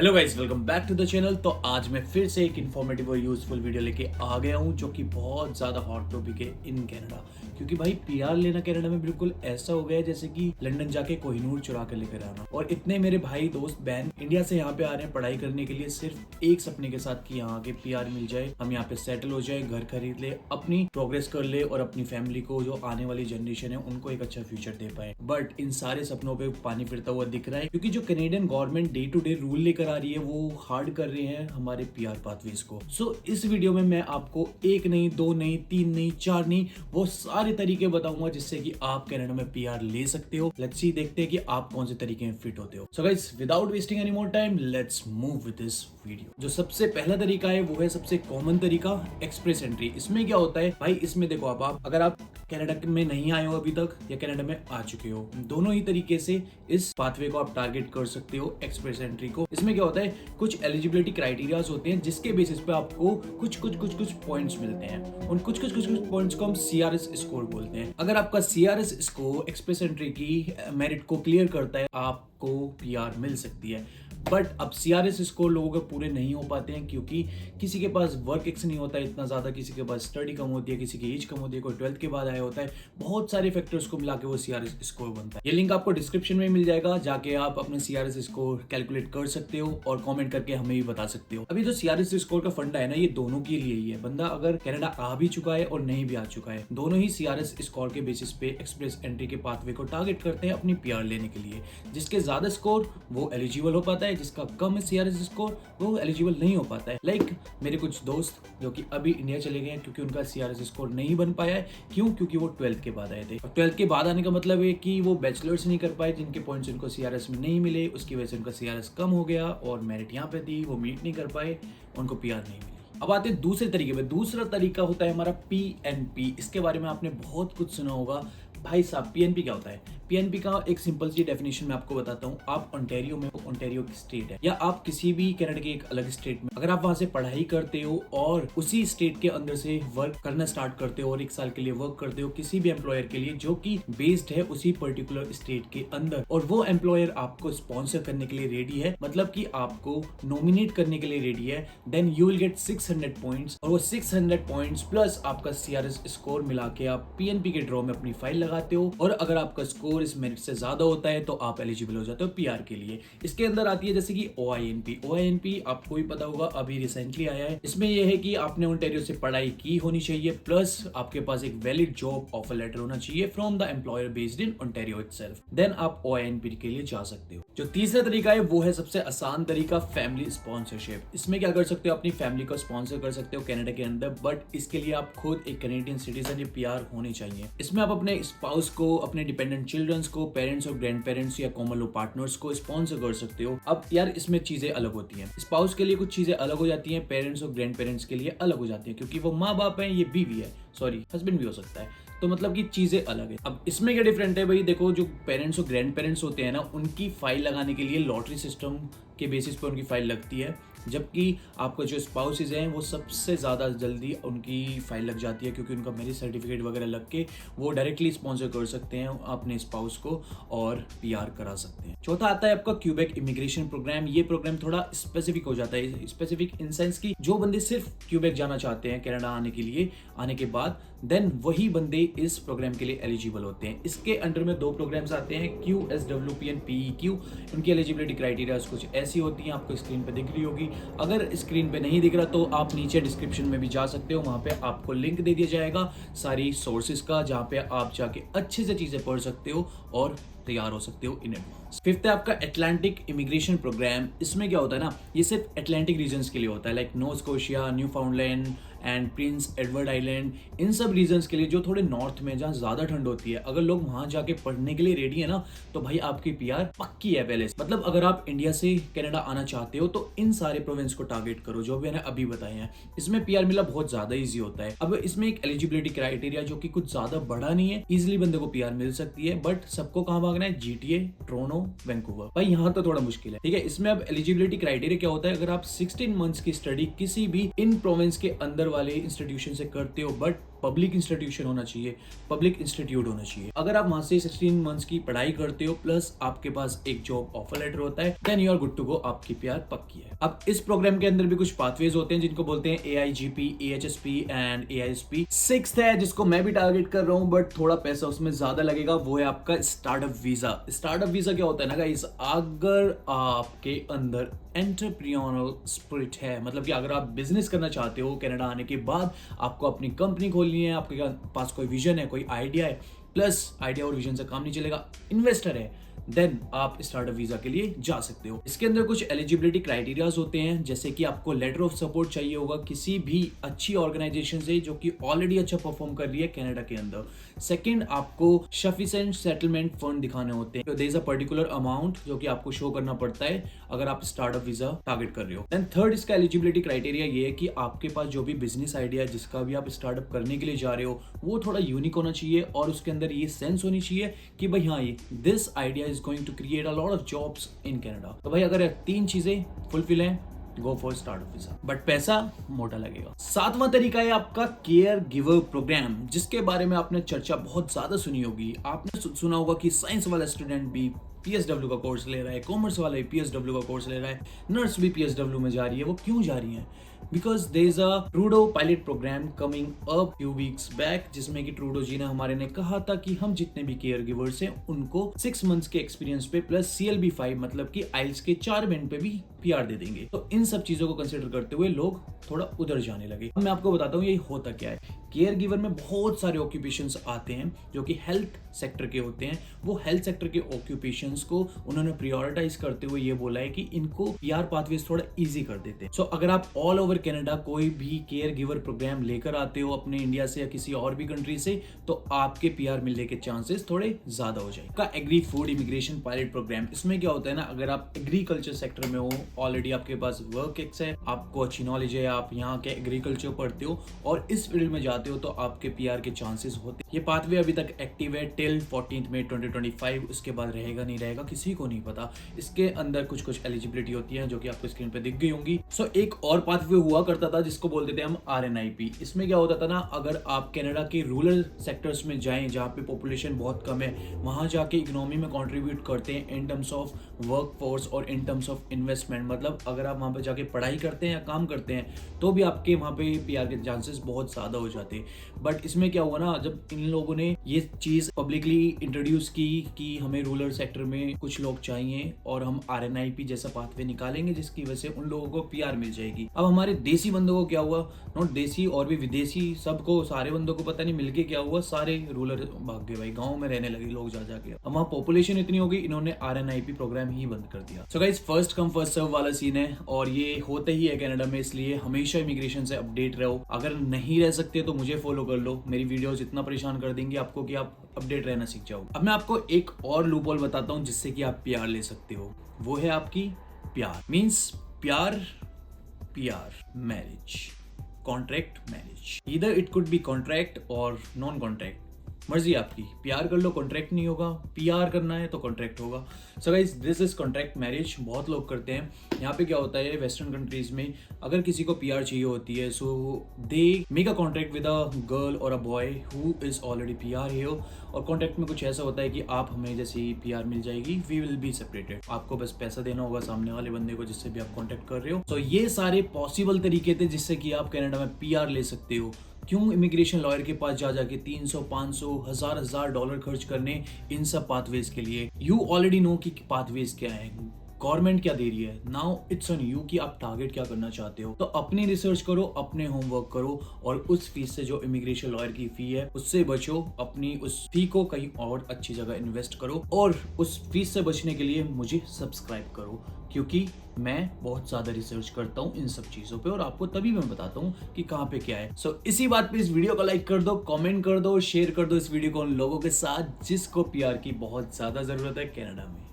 Hello guys, welcome back to the channel. तो आज मैं फिर से एक इन्फॉर्मेटिव और यूजफुल वीडियो लेके आ गया हूँ जो कि बहुत ज़्यादा हॉट टॉपिक है इन कनाडा। क्योंकि भाई पीआर लेना कनाडा में बिल्कुल ऐसा हो गया है जैसे कि लंदन जाके कोहिनूर चुरा कर लेकर आना। और इतने मेरे भाई दोस्त बहन इंडिया से यहाँ पे आ रहे हैं पढ़ाई करने के लिए सिर्फ एक सपने के साथ कि यहाँ आके पीआर मिल जाए, हम यहाँ पे सेटल हो जाए, घर खरीद ले, अपनी प्रोग्रेस कर ले और अपनी फैमिली को, जो आने वाली जनरेशन है, उनको एक अच्छा फ्यूचर दे पाए। बट इन सारे सपनों पे पानी फिरता हुआ दिख रहा है क्योंकि जो Canadian government day to day rule लेकर आ रही है वो हार्ड कर रहे हैं हमारे पीआर पाथवेज को। सो इस वीडियो में मैं आपको एक नहीं, दो नहीं, तीन नहीं, चार नहीं, वो सारे तरीके बताऊंगा जिससे कि आप कनाडा में पीआर ले सकते हो। लेट्स सी, देखते हैं कि आप कौन से तरीके में फिट होते हो। So guys, without wasting any more time, let's move with this video. जो सबसे पहला तरीका है वो है सबसे कॉमन तरीका, एक्सप्रेस एंट्री। इसमें क्या होता है भाई, इसमें देखो आप अगर आप कनाडा में नहीं आए हो अभी तक या कनाडा में आ चुके हो, दोनों ही तरीके से इस पाथवे को आप टारगेट कर सकते हो, एक्सप्रेस एंट्री को। इसमें क्या होता है, कुछ एलिजिबिलिटी क्राइटेरियाज होते हैं जिसके बेसिस पे आपको कुछ पॉइंट्स मिलते हैं। उन कुछ पॉइंट्स को हम सीआरएस स्कोर बोलते हैं। अगर आपका सीआरएस स्कोर एक्सप्रेस एंट्री की मेरिट को क्लियर करता है, आपको पीआर मिल सकती है। बट अब सीआरएस स्कोर लोगों के पूरे नहीं हो पाते हैं क्योंकि किसी के पास वर्क एक्स नहीं होता है इतना ज्यादा, किसी के पास स्टडी कम होती है, किसी की एज कम होती है, कोई 12th के बाद आया होता है। बहुत सारे फैक्टर्स को मिला के वो सीआरएस स्कोर बनता है। ये लिंक आपको डिस्क्रिप्शन में मिल जाएगा, जाके आप अपने सीआरएस स्कोर कैलकुलेट कर सकते हो और कमेंट करके हमें भी बता सकते हो। अभी जो सीआरएस स्कोर का फंडा है ना, ये दोनों के लिए ही है। बंदा अगर कनाडा आ भी चुका है और नहीं भी आ चुका है, दोनों ही सीआरएस स्कोर के बेसिस पे एक्सप्रेस एंट्री के पाथवे को टारगेट करते हैं अपनी पीआर लेने के लिए। जिसके ज्यादा स्कोर वो एलिजिबल हो पाता है, जिसका कम सीआरएस स्कोर वो एलिजिबल नहीं हो पाता है। लाइक मेरे कुछ दोस्त जो कि अभी इंडिया चले गए हैं क्योंकि उनका सीआरएस स्कोर नहीं बन पाया है। क्यों? क्योंकि वो 12th के बाद आए थे। और 12th के बाद आने का मतलब है कि वो बैचलर्स नहीं कर पाए, जिनके पॉइंट्स उनको सीआरएस में नहीं मिले, उसकी वजह से उनका सीआरएस कम हो गया और मेरिट यहाँ पे थी, वो मीट नहीं कर पाए, उनको पीआर नहीं मिली। अब आते हैं दूसरे तरीके पे। दूसरा तरीका होता है हमारा पीएनपी। इसके बारे में आपने बहुत कुछ सुना होगा। भाई साहब, पीएनपी क्या होता है? पीएनपी का एक सिंपल सी डेफिनेशन मैं आपको बताता हूँ। आप ओंटारियो में, ओंटारियो की स्टेट है, या आप किसी भी कनाडा के एक अलग स्टेट में अगर आप वहां से पढ़ाई करते हो और उसी स्टेट के अंदर से वर्क करना स्टार्ट करते हो और 1 साल के लिए वर्क करते हो किसी भी एम्प्लॉयर के लिए जो कि बेस्ड है उसी पर्टिकुलर स्टेट के अंदर, और वो एम्प्लॉयर आपको स्पॉन्सर करने के लिए रेडी है, मतलब कि आपको नॉमिनेट करने के लिए रेडी है, then you will get 600 points. और वो 600 पॉइंट्स प्लस आपका सीआरएस स्कोर मिला के आप पीएनपी के ड्रॉ में अपनी फाइल लगाते हो। और अगर आपका स्कोर इस मेरिट से ज्यादा होता है तो आप एलिजिबल हो जाते हो पीआर के लिए। इसके अंदर आती है जैसे कि ओआईएनपी आपको भी पता होगा, अभी रिसेंटली आया है। इसमें यह है कि आपने ओंटारियो से पढ़ाई की होनी चाहिए, प्लस आपके पास एक वैलिड जॉब ऑफर लेटर होना चाहिए from the employer based in Ontario itself, then आप ओआईएनपी के लिए जा सकते हो। जो तीसरा तरीका है वो है सबसे आसान तरीका, फैमिली स्पॉन्सरशिप। इसमें क्या कर सकते हो, अपनी फैमिली को स्पॉन्सर कर सकते हो कनाडा के अंदर, बट इसके लिए आप खुद एक कैनेडियन सिटीजन या पीआर होने चाहिए। इसमें आप अपने स्पाउस को, अपने डिपेंडेंट चिल्ड्रंस को, पेरेंट्स और ग्रैंड पेरेंट्स या कॉमन लॉ पार्टनर्स को स्पॉन्सर कर सकते हो। अब यार इसमें चीजें अलग होती हैं। स्पाउस के लिए कुछ चीजें अलग हो जाती हैं, पेरेंट्स और ग्रैंड पेरेंट्स के लिए अलग हो जाती हैं क्योंकि वो माँ बाप है, ये बीवी है, सॉरी हस्बैंड भी हो सकता है, तो मतलब कि चीजें अलग है। अब इसमें क्या डिफरेंट है भाई, देखो जो पेरेंट्स और ग्रैंड पेरेंट्स होते हैं ना, उनकी फाइल लगाने के लिए लॉटरी सिस्टम के बेसिस पे उनकी फाइल लगती है, जबकि आपका जो स्पाउसेज हैं वो सबसे ज़्यादा जल्दी उनकी फाइल लग जाती है क्योंकि उनका मैरिज सर्टिफिकेट वगैरह लग के वो डायरेक्टली स्पॉन्सर कर सकते हैं अपने स्पाउस को और पीआर करा सकते हैं। चौथा आता है आपका क्यूबेक इमिग्रेशन प्रोग्राम। ये प्रोग्राम थोड़ा स्पेसिफिक हो जाता है, स्पेसिफिक इन सेंस की जो बंदे सिर्फ क्यूबेक जाना चाहते हैं कनाडा आने के लिए, आने के बाद देन वही बंदे इस प्रोग्राम के लिए एलिजिबल होते हैं। इसके अंडर में 2 प्रोग्राम्स आते हैं, QSWP एंड PEQ। उनकी एलिजिबिलिटी क्राइटेरिया कुछ ऐसी होती हैं, आपको स्क्रीन पे दिख रही होगी। अगर स्क्रीन पे नहीं दिख रहा तो आप नीचे डिस्क्रिप्शन में भी जा सकते हो, वहां पे आपको लिंक दे दिया जाएगा सारी सोर्सेज का, जहां पे आप जाके अच्छे से चीजें पढ़ सकते हो और तैयार हो सकते हो इन एडवांस। फिफ्थ है आपका अटलांटिक इमिग्रेशन प्रोग्राम। इसमें क्या होता है ना, ये सिर्फ अटलांटिक रीजन्स के लिए होता है, like Nova Scotia, Newfoundland and Prince Edward Island, इन सब रीजन्स के लिए जो थोड़े नॉर्थ में, जहाँ ज्यादा ठंड होती है। अगर लोग वहां जाके पढ़ने के लिए रेडी है ना, तो भाई आपकी पीआर पक्की है पहले से। मतलब अगर आप इंडिया से कनाडा आना चाहते हो तो इन सारे प्रोविंस को टारगेट करो जो भी मैंने अभी बताए हैं। इसमें पीआर मिला बहुत ज्यादा ईजी होता है। अब इसमें एक एलिजिबिलिटी क्राइटेरिया जो कि कुछ ज्यादा बड़ा नहीं है, इजिली बंदे को पीआर मिल सकती है, बट सबको कहाँ भागना है, GTA, टोरंटो, वैंकूवर। भाई यहाँ तो थोड़ा मुश्किल है, ठीक है। इसमें अब एलिजिबिलिटी क्राइटेरिया क्या होता है, अगर आप 16 मंथ्स की स्टडी किसी भी इन प्रोविंस के अंदर वाले इंस्टीट्यूशन से करते हो, बट पब्लिक इंस्टीट्यूशन होना चाहिए, पब्लिक इंस्टीट्यूट होना चाहिए। अगर आप वहां से 16 मंथ्स की पढ़ाई करते हो प्लस आपके पास एक जॉब ऑफर लेटर होता है, then you are good to go, आपकी पीआर पक्की है। अब इस प्रोग्राम के अंदर भी कुछ पाथवेज होते हैं जिनको बोलते हैं AIGP, AHSP and AISP। Sixth है जिसको मैं भी टारगेट कर रहा हूं बट थोड़ा पैसा उसमें ज्यादा लगेगा, वो है आपका स्टार्टअप वीजा। स्टार्टअप वीजा क्या होता है ना गाइस, अगर आपके अंदर एंटरप्रेन्योरल स्पिरिट है, मतलब कि अगर आप बिजनेस करना चाहते हो कनाडा आने के बाद, आपको अपनी कंपनी खोलनी है, आपके पास कोई विजन है, कोई आइडिया है, प्लस आइडिया और विजन से काम नहीं चलेगा, इन्वेस्टर है, देन आप स्टार्टअप वीजा के लिए जा सकते हो। इसके अंदर कुछ एलिजिबिलिटी क्राइटेरियाज होते हैं, जैसे कि आपको लेटर ऑफ सपोर्ट चाहिए होगा किसी भी अच्छी ऑर्गेनाइजेशन से जो कि ऑलरेडी अच्छा परफॉर्म कर रही है कनाडा के अंदर। सेकंड, आपको सफिशिएंट सेटलमेंट फंड दिखाने होते हैं, there is a particular amount जो कि आपको शो करना पड़ता है अगर आप स्टार्टअप वीजा टारगेट कर रहे हो। देन थर्ड, इसका एलिजिबिलिटी क्राइटेरिया ये है कि आपके पास जो भी बिजनेस आइडिया जिसका भी आप स्टार्टअप करने के लिए जा रहे हो वो थोड़ा यूनिक होना चाहिए और उसके अंदर ये सेंस होनी चाहिए कि भाई हाँ, ये this idea is going to create a lot of jobs in Canada. तो भाई अगर तीन चीजें फुलफिल हैं, go for startup visa, but पैसा मोटा लगेगा। सातवां तरीका है आपका केयर गिवर प्रोग्राम, जिसके बारे में आपने चर्चा बहुत ज्यादा सुनी होगी। आपने सुना होगा कि साइंस वाला स्टूडेंट भी PSW का कोर्स ले रहा है, कॉमर्स वाला भी PSW का कोर्स ले रहा है, नर्स भी PSW में जा रही है। वो क्यों जा रही है? Because there is a Trudeau pilot programme coming up few weeks back, जिसमें कि ट्रूडो जी ने हमारे ने कहा था कि हम जितने भी केयर गिवर्स हैं उनको 6 मंथ्स के एक्सपीरियंस पे प्लस CLB5 मतलब कि आइल्स के 4 बैंड पे भी PR दे देंगे। तो इन सब चीजों को कंसिडर करते हुए लोग थोड़ा उधर जाने लगे। मैं आपको बताता हूँ ये होता क्या है। केयर गिवर में बहुत सारे ऑक्यूपेशंस आते हैं जो कि हेल्थ सेक्टर के होते हैं। वो हेल्थ सेक्टर के ऑक्यूपेशंस को उन्होंने प्रायोरिटाइज करते हुए ये बोला है कि इनको PR पाथवेज थोड़ा इजी कर देते हैं। सो अगर आप ऑल ओवर कनाडा कोई भी केयर गिवर प्रोग्राम लेकर आते हो अपने इंडिया से या किसी और भी कंट्री से, तो आपके PR मिलने के चांसेस थोड़े ज्यादा हो जाएंगे। का agri food immigration pilot programme, इसमें क्या होता है ना, अगर आप एग्रीकल्चर सेक्टर में हो, ऑलरेडी आपके पास वर्क एक्स है, आपको अच्छी नॉलेज है, आप यहाँ के एग्रीकल्चर पढ़ते हो और इस फील्ड में जाते हो, तो आपके PR के चांसेस होते हैं। ये पाथवे अभी तक एक्टिव है टिल 14 मई 2025। उसके बाद रहेगा नहीं रहेगा किसी को नहीं पता। इसके अंदर कुछ कुछ एलिजिबिलिटी होती है जो कि आपको स्क्रीन पे दिख गई होंगी। सो एक और पाथवे हुआ करता था जिसको बोलते थे हम RNIP। इसमें क्या होता था ना, अगर आप कनाडा के रूरल सेक्टर्स में जाएं जहाँ पे पॉपुलेशन बहुत कम है, वहां जाके इकोनॉमी में कंट्रीब्यूट करते हैं in terms of work force और इन टर्म्स ऑफ इन्वेस्टमेंट, मतलब अगर आप वहां पे जाके पढ़ाई करते हैं या काम करते हैं तो भी आपके वहां पे PR के चांसेस बहुत ज्यादा हो जाते हैं। बट इसमें क्या हुआ ना, जब इन लोगों ने ये चीज पब्लिकली इंट्रोड्यूस की कि हमें रूरल सेक्टर में कुछ लोग चाहिए और हम RNIP जैसा पाथवे निकालेंगे जिसकी वजह से उन लोगों को PR मिल जाएगी। अब हमारे देसी बंदों को क्या हुआ, नॉट देसी और भी विदेशी, सबको, सारे बंदों को पता नहीं मिलके क्या हुआ, सारे रूरल भाग गए भाई, गांव में रहने लगे लोग जा जाके। अब वहाँ पॉपुलेशन इतनी हो गई, इन्होंने RNIP प्रोग्राम ही बंद कर दिया। So guys, first come first serve वाला सीन है और ये होता ही है कनाडा में, इसलिए हमेशा इमिग्रेशन से अपडेट रहो। अगर नहीं रह सकते तो मुझे फॉलो कर लो, मेरी वीडियोस इतना परेशान कर देंगे आपको कि आप अपडेट रहना सीख जाओ। अब मैं आपको एक और लूप होल बताता हूँ जिससे कि आप PR ले सकते हो। वो है आपकी प्यार मीन्स प्यार marriage, contract marriage. Either it could be contract और नॉन कॉन्ट्रैक्ट, मर्जी आपकी। PR कर लो, कॉन्ट्रैक्ट नहीं होगा। PR करना है तो कॉन्ट्रैक्ट होगा। So guys, this is contract marriage, बहुत लोग करते हैं। यहाँ पे क्या होता है, वेस्टर्न कंट्रीज में अगर किसी को PR चाहिए होती है, so they make a contract with a girl और a boy who is already PR here. और कॉन्ट्रैक्ट में कुछ ऐसा होता है कि आप हमें जैसी PR मिल जाएगी, वी विल बी सेपरेटेड। आपको बस पैसा देना होगा सामने वाले बंदे को जिससे भी आप कॉन्टैक्ट कर रहे हो। तो ये सारे पॉसिबल तरीके थे जिससे कि आप कनाडा में PR ले सकते हो। क्यों इमिग्रेशन लॉयर के पास जा जाके 300, 500, हजार डॉलर खर्च करने इन सब पाथवेज के लिए? यू ऑलरेडी नो कि पाथवेज क्या है, गवर्नमेंट क्या दे रही है। नाउ इट्स ऑन यू कि आप टारगेट क्या करना चाहते हो। तो अपनी रिसर्च करो, अपने होमवर्क करो और उस फीस से, जो इमिग्रेशन लॉयर की फी है, उससे बचो। अपनी उस फी को कहीं और अच्छी जगह इन्वेस्ट करो और उस फीस से बचने के लिए मुझे सब्सक्राइब करो, क्योंकि मैं बहुत ज्यादा रिसर्च करता हूँ इन सब चीजों पे और आपको तभी मैं बताता हूँ कि कहाँ पे क्या है। सो इसी बात पे इस वीडियो को लाइक कर दो, कमेंट कर दो, शेयर कर दो इस वीडियो को उन लोगों के साथ जिसको PR की बहुत ज्यादा जरूरत है कनाडा में।